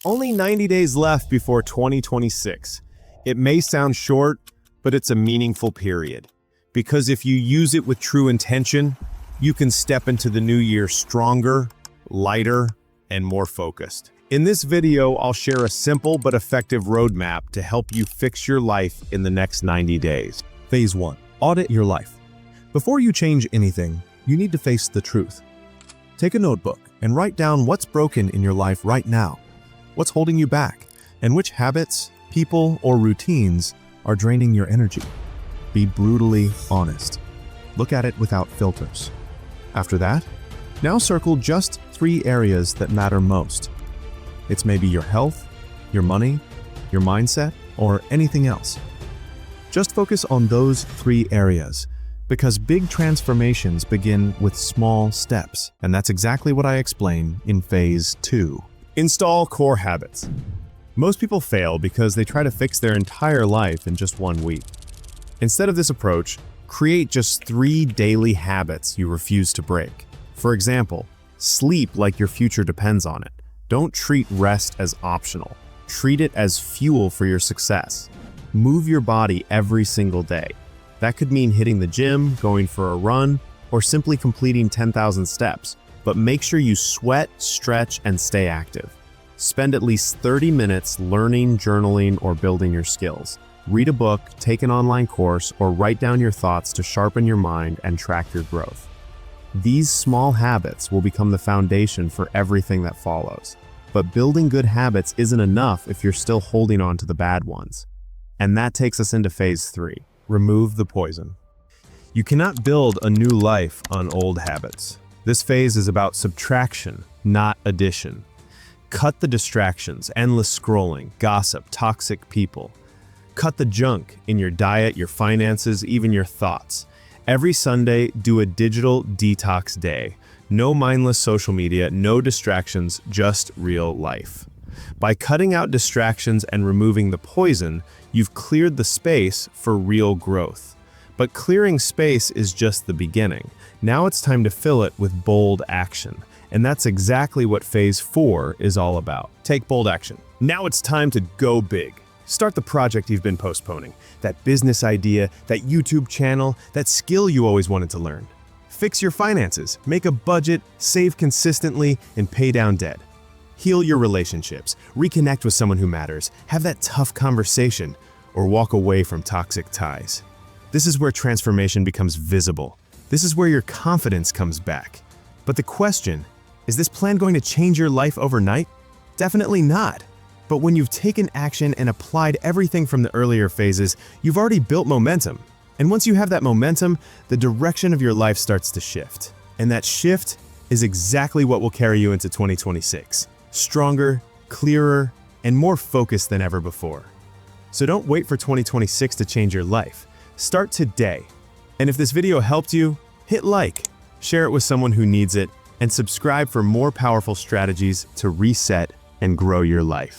Only 90 days left before 2026. It may sound short, but it's a meaningful period. Because if you use it with true intention, you can step into the new year stronger, lighter, and more focused. In this video, I'll share a simple but effective roadmap to help you fix your life in the next 90 days. Phase 1. Audit your life. Before you change anything, you need to face the truth. Take a notebook and write down what's broken in your life right now, what's holding you back, and which habits, people, or routines are draining your energy. Be brutally honest. Look at it without filters. After that, now circle just 3 areas that matter most. It's maybe your health, your money, your mindset, or anything else. Just focus on those 3 areas, because big transformations begin with small steps, and that's exactly what I explain in Phase 2. Install core habits. Most people fail because they try to fix their entire life in just 1 week. Instead of this approach, create just 3 daily habits you refuse to break. For example, sleep like your future depends on it. Don't treat rest as optional. Treat it as fuel for your success. Move your body every single day. That could mean hitting the gym, going for a run, or simply completing 10,000 steps. But make sure you sweat, stretch, and stay active. Spend at least 30 minutes learning, journaling, or building your skills. Read a book, take an online course, or write down your thoughts to sharpen your mind and track your growth. These small habits will become the foundation for everything that follows. But building good habits isn't enough if you're still holding on to the bad ones. And that takes us into Phase 3. Remove the poison. You cannot build a new life on old habits. This phase is about subtraction, not addition. Cut the distractions, endless scrolling, gossip, toxic people. Cut the junk in your diet, your finances, even your thoughts. Every Sunday, do a digital detox day. No mindless social media, no distractions, just real life. By cutting out distractions and removing the poison, you've cleared the space for real growth. But clearing space is just the beginning. Now it's time to fill it with bold action. And that's exactly what Phase 4 is all about. Take bold action. Now it's time to go big. Start the project you've been postponing. That business idea, that YouTube channel, that skill you always wanted to learn. Fix your finances, make a budget, save consistently, and pay down debt. Heal your relationships, reconnect with someone who matters, have that tough conversation, or walk away from toxic ties. This is where transformation becomes visible. This is where your confidence comes back. But the question, is this plan going to change your life overnight? Definitely not. But when you've taken action and applied everything from the earlier phases, you've already built momentum. And once you have that momentum, the direction of your life starts to shift. And that shift is exactly what will carry you into 2026. Stronger, clearer, and more focused than ever before. So don't wait for 2026 to change your life. Start today. And if this video helped you, hit like, share it with someone who needs it, and subscribe for more powerful strategies to reset and grow your life.